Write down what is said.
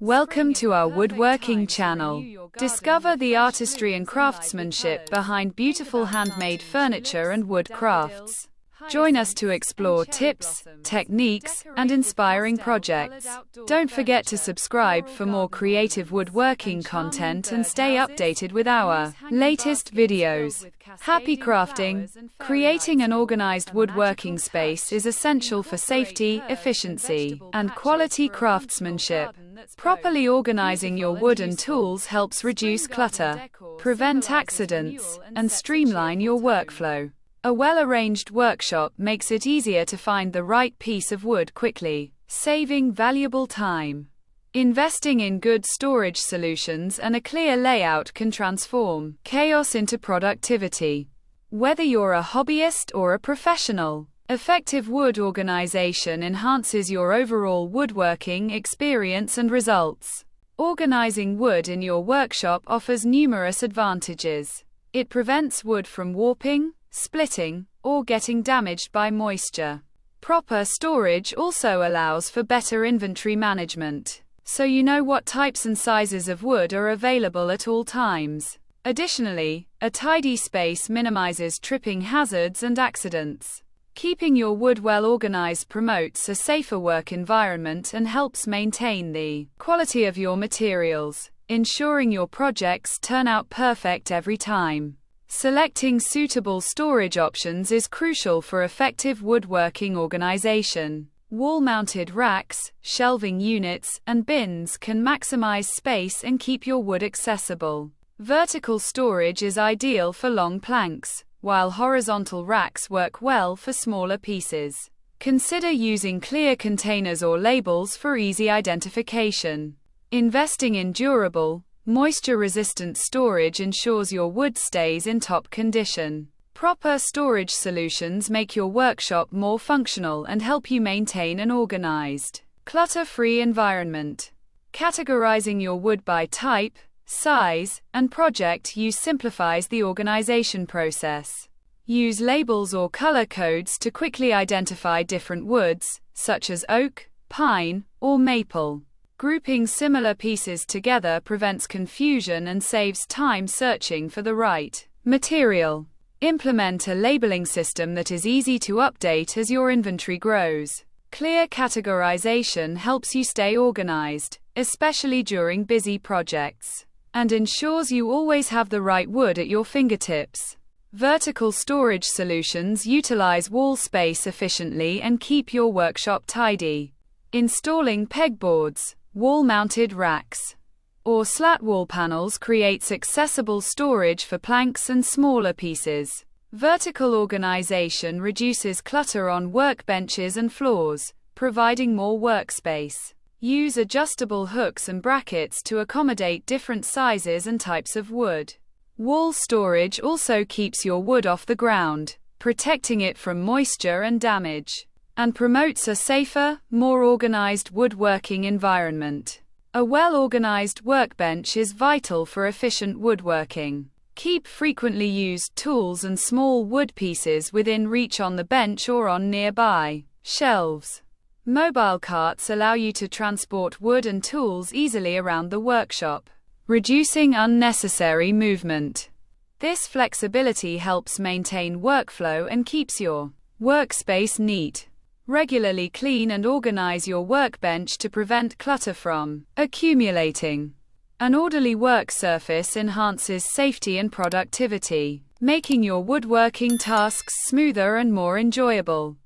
Welcome to our woodworking channel. Discover the artistry and craftsmanship behind beautiful handmade furniture and wood crafts. Join us to explore tips, techniques, and inspiring projects. Don't forget to subscribe for more creative woodworking content and stay updated with our latest videos. Happy crafting! Creating an organized woodworking space is essential for safety, efficiency, and quality craftsmanship. Properly organizing your wooden tools helps reduce clutter, prevent accidents, and streamline your workflow. A well-arranged workshop makes it easier to find the right piece of wood quickly, saving valuable time. Investing in good storage solutions and a clear layout can transform chaos into productivity. Whether you're a hobbyist or a professional, effective wood organization enhances your overall woodworking experience and results. Organizing wood in your workshop offers numerous advantages. It prevents wood from warping, splitting, or getting damaged by moisture. Proper storage also allows for better inventory management, so you know what types and sizes of wood are available at all times. Additionally, a tidy space minimizes tripping hazards and accidents. Keeping your wood well organized promotes a safer work environment and helps maintain the quality of your materials, ensuring your projects turn out perfect every time. Selecting suitable storage options is crucial for effective woodworking organization. Wall-mounted racks, shelving units, and bins can maximize space and keep your wood accessible. Vertical storage is ideal for long planks, while horizontal racks work well for smaller pieces. Consider using clear containers or labels for easy identification. Investing in durable, moisture-resistant storage ensures your wood stays in top condition. Proper storage solutions make your workshop more functional and help you maintain an organized, clutter-free environment. Categorizing your wood by type, size, and project use simplifies the organization process. Use labels or color codes to quickly identify different woods, such as oak, pine, or maple. Grouping similar pieces together prevents confusion and saves time searching for the right material. Implement a labeling system that is easy to update as your inventory grows. Clear categorization helps you stay organized, especially during busy projects, and ensures you always have the right wood at your fingertips. Vertical storage solutions utilize wall space efficiently and keep your workshop tidy. Installing pegboards, wall-mounted racks, or slat wall panels creates accessible storage for planks and smaller pieces. Vertical organization reduces clutter on workbenches and floors, providing more workspace. Use adjustable hooks and brackets to accommodate different sizes and types of wood. Wall storage also keeps your wood off the ground, protecting it from moisture and damage, and promotes a safer, more organized woodworking environment. A well-organized workbench is vital for efficient woodworking. Keep frequently used tools and small wood pieces within reach on the bench or on nearby shelves. Mobile carts allow you to transport wood and tools easily around the workshop, reducing unnecessary movement. This flexibility helps maintain workflow and keeps your workspace neat. Regularly clean and organize your workbench to prevent clutter from accumulating. An orderly work surface enhances safety and productivity, making your woodworking tasks smoother and more enjoyable.